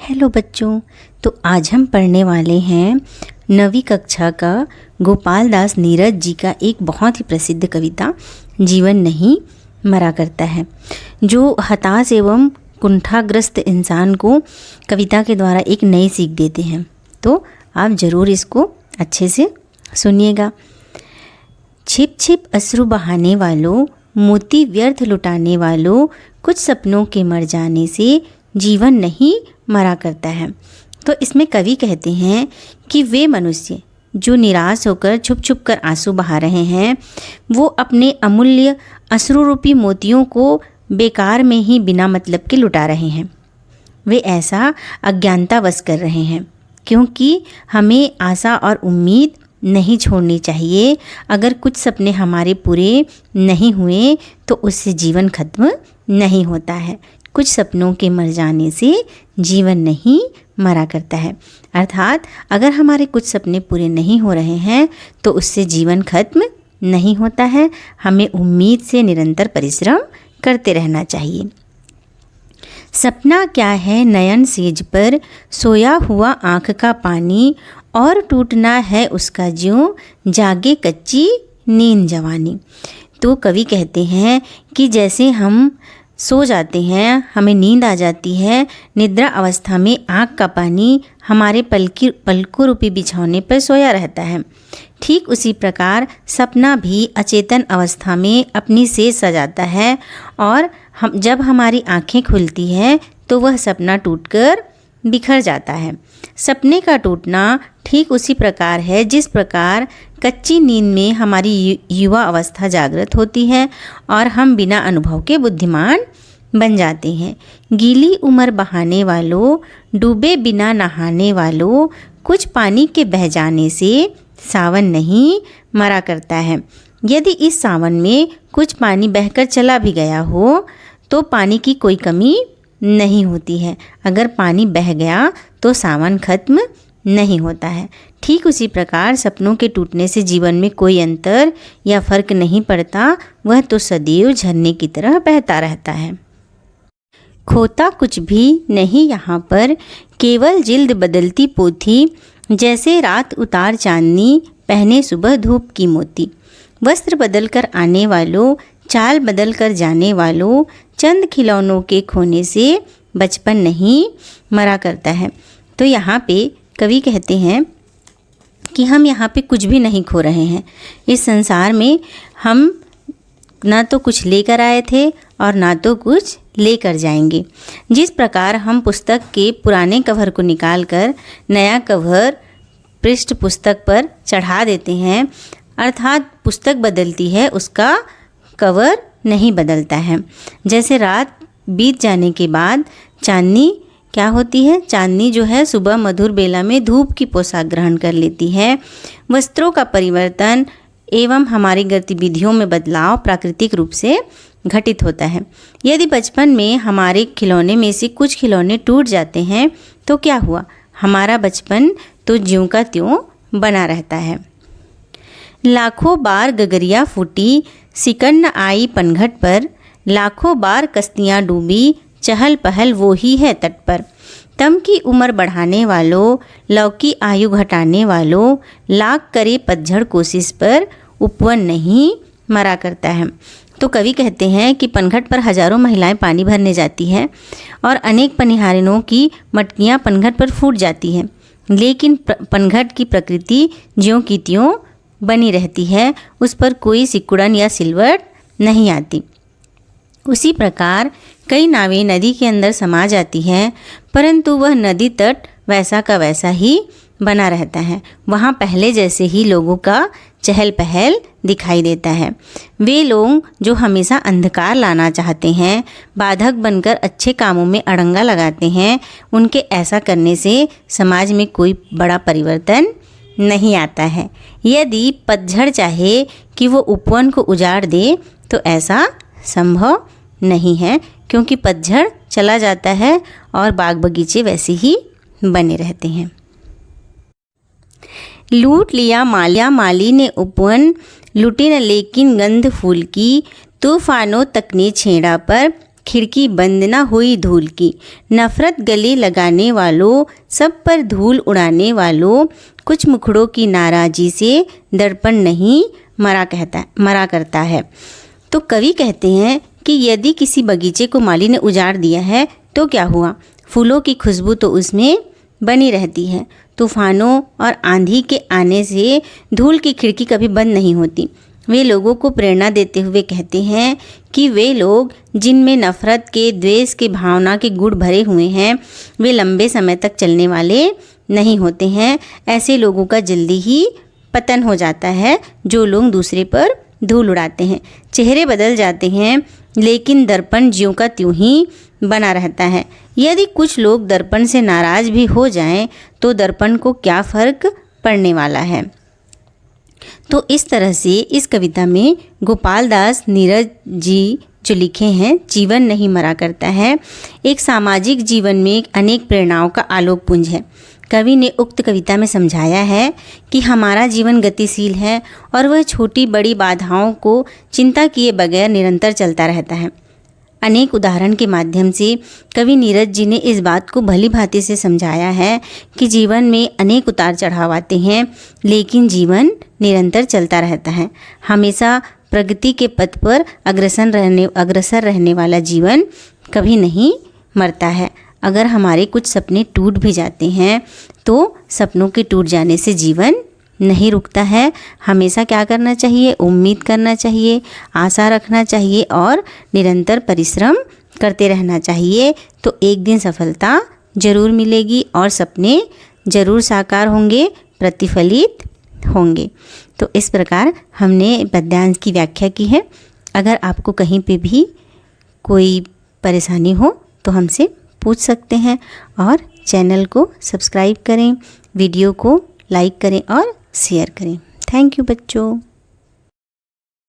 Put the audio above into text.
Hello बच्चों, तो आज हम पढ़ने वाले हैं 9वीं कक्षा का गोपाल दास नीरज जी का एक बहुत ही प्रसिद्ध कविता जीवन नहीं मरा करता है, जो हताश एवं कुंठाग्रस्त इंसान को कविता के द्वारा एक नई सीख देते हैं। तो आप ज़रूर इसको अच्छे से सुनिएगा। छिप छिप अश्रु बहाने वालों, मोती व्यर्थ लुटाने वालों, कुछ सपनों के मर जाने से जीवन नहीं मरा करता है। तो इसमें कवि कहते हैं कि वे मनुष्य जो निराश होकर छुप छुप कर आंसू बहा रहे हैं, वो अपने अमूल्य अश्रुरूपी मोतियों को बेकार में ही बिना मतलब के लुटा रहे हैं। वे ऐसा अज्ञानतावश कर रहे हैं, क्योंकि हमें आशा और उम्मीद नहीं छोड़नी चाहिए। अगर कुछ सपने हमारे पूरे नहीं हुए तो उससे जीवन खत्म नहीं होता है। कुछ सपनों के मर जाने से जीवन नहीं मरा करता है। अर्थात अगर हमारे कुछ सपने पूरे नहीं हो रहे हैं तो उससे जीवन खत्म नहीं होता है। हमें उम्मीद से निरंतर परिश्रम करते रहना चाहिए। सपना क्या है नयन सेज पर सोया हुआ आँख का पानी, और टूटना है उसका ज्यों जागे कच्ची नींद जवानी। तो कवि कहते हैं कि जैसे हम सो जाते हैं, हमें नींद आ जाती है, निद्रा अवस्था में आँख का पानी हमारे पलकों रूपी बिछौने पर सोया रहता है। ठीक उसी प्रकार सपना भी अचेतन अवस्था में अपनी सेज सजाता है, और जब हमारी आँखें खुलती है तो वह सपना टूटकर बिखर जाता है। सपने का टूटना ठीक उसी प्रकार है जिस प्रकार कच्ची नींद में हमारी युवा अवस्था जागृत होती है और हम बिना अनुभव के बुद्धिमान बन जाते हैं। गीली उम्र बहाने वालों, डूबे बिना नहाने वालों, कुछ पानी के बह जाने से सावन नहीं मरा करता है। यदि इस सावन में कुछ पानी बहकर चला भी गया हो तो पानी की कोई कमी नहीं होती है। अगर पानी बह गया तो सावन खत्म नहीं होता है। ठीक उसी प्रकार सपनों के टूटने से जीवन में कोई अंतर या फर्क नहीं पड़ता, वह तो सदैव झरने की तरह बहता रहता है। खोता कुछ भी नहीं यहाँ पर, केवल जिल्द बदलती पोथी, जैसे रात उतार चांदनी पहने सुबह धूप की मोती। वस्त्र बदल कर आने वालों, चाल बदल कर जाने वालों, चंद खिलौनों के खोने से बचपन नहीं मरा करता है। तो यहाँ पे कवि कहते हैं कि हम यहाँ पे कुछ भी नहीं खो रहे हैं। इस संसार में हम ना तो कुछ लेकर आए थे और ना तो कुछ लेकर जाएंगे। जिस प्रकार हम पुस्तक के पुराने कवर को निकाल कर नया कवर पृष्ठ पुस्तक पर चढ़ा देते हैं, अर्थात पुस्तक बदलती है, उसका कवर नहीं बदलता है। जैसे रात बीत जाने के बाद चांदनी क्या होती है, चांदनी जो है सुबह मधुर बेला में धूप की पोशाक ग्रहण कर लेती है। वस्त्रों का परिवर्तन एवं हमारी गतिविधियों में बदलाव प्राकृतिक रूप से घटित होता है। यदि बचपन में हमारे खिलौने में से कुछ खिलौने टूट जाते हैं तो क्या हुआ, हमारा बचपन तो ज्यों का त्यों बना रहता है। लाखों बार गगरिया फूटी, सिकन न आई पनघट पर, लाखों बार कश्तियाँ डूबी, चहल पहल वो ही है तट पर। तम की उम्र बढ़ाने वालों, लौकी आयु घटाने वालों, लाख करे पतझड़ कोशिश पर, उपवन नहीं मरा करता है। तो कवि कहते हैं कि पनघट पर हजारों महिलाएं पानी भरने जाती हैं और अनेक पनिहारिनों की मटकियां पनघट पर फूट जाती हैं, लेकिन पनघट की प्रकृति ज्यों की त्यों बनी रहती है, उस पर कोई सिकुड़न या सिलवट नहीं आती। उसी प्रकार कई नावें नदी के अंदर समा जाती हैं, परंतु वह नदी तट वैसा का वैसा ही बना रहता है। वहाँ पहले जैसे ही लोगों का चहल पहल दिखाई देता है। वे लोग जो हमेशा अंधकार लाना चाहते हैं, बाधक बनकर अच्छे कामों में अड़ंगा लगाते हैं, उनके ऐसा करने से समाज में कोई बड़ा परिवर्तन नहीं आता है। यदि पतझड़ चाहे कि वो उपवन को उजाड़ दे तो ऐसा संभव नहीं है, क्योंकि पतझड़ चला जाता है और बाग बगीचे वैसे ही बने रहते हैं। लूट लिया माल्या माली ने उपवन, लुटी न लेकिन गंध फूल की, तूफानों तक ने छेड़ा पर, खिड़की बंद न हुई धूल की। नफ़रत गले लगाने वालों, सब पर धूल उड़ाने वालों, कुछ मुखड़ों की नाराज़ी से दर्पण नहीं मरा करता है। तो कवि कहते हैं कि यदि किसी बगीचे को माली ने उजाड़ दिया है तो क्या हुआ, फूलों की खुशबू तो उसमें बनी रहती है। तूफानों और आंधी के आने से धूल की खिड़की कभी बंद नहीं होती। वे लोगों को प्रेरणा देते हुए कहते हैं कि वे लोग जिनमें नफ़रत के, द्वेष के भावना के गुण भरे हुए हैं, वे लंबे समय तक चलने वाले नहीं होते हैं। ऐसे लोगों का जल्दी ही पतन हो जाता है जो लोग दूसरे पर धूल उड़ाते हैं। चेहरे बदल जाते हैं लेकिन दर्पण ज्यों का त्यों ही बना रहता है। यदि कुछ लोग दर्पण से नाराज़ भी हो जाएं तो दर्पण को क्या फ़र्क पड़ने वाला है। तो इस तरह से इस कविता में गोपाल दास नीरज जी जो लिखे हैं, जीवन नहीं मरा करता है, एक सामाजिक जीवन में अनेक प्रेरणाओं का आलोक पुंज है। कवि ने उक्त कविता में समझाया है कि हमारा जीवन गतिशील है और वह छोटी बड़ी बाधाओं को चिंता किए बगैर निरंतर चलता रहता है। अनेक उदाहरण के माध्यम से कवि नीरज जी ने इस बात को भली भांति से समझाया है कि जीवन में अनेक उतार चढ़ाव आते हैं लेकिन जीवन निरंतर चलता रहता है। हमेशा प्रगति के पथ पर अग्रसर रहने वाला जीवन कभी नहीं मरता है। अगर हमारे कुछ सपने टूट भी जाते हैं तो सपनों के टूट जाने से जीवन नहीं रुकता है। हमेशा क्या करना चाहिए, उम्मीद करना चाहिए, आशा रखना चाहिए और निरंतर परिश्रम करते रहना चाहिए। तो एक दिन सफलता ज़रूर मिलेगी और सपने ज़रूर साकार होंगे, प्रतिफलित होंगे। तो इस प्रकार हमने पद्यांश की व्याख्या की है। अगर आपको कहीं पे भी कोई परेशानी हो तो हमसे पूछ सकते हैं और चैनल को सब्सक्राइब करें, वीडियो को लाइक करें और शेयर करें। थैंक यू बच्चों।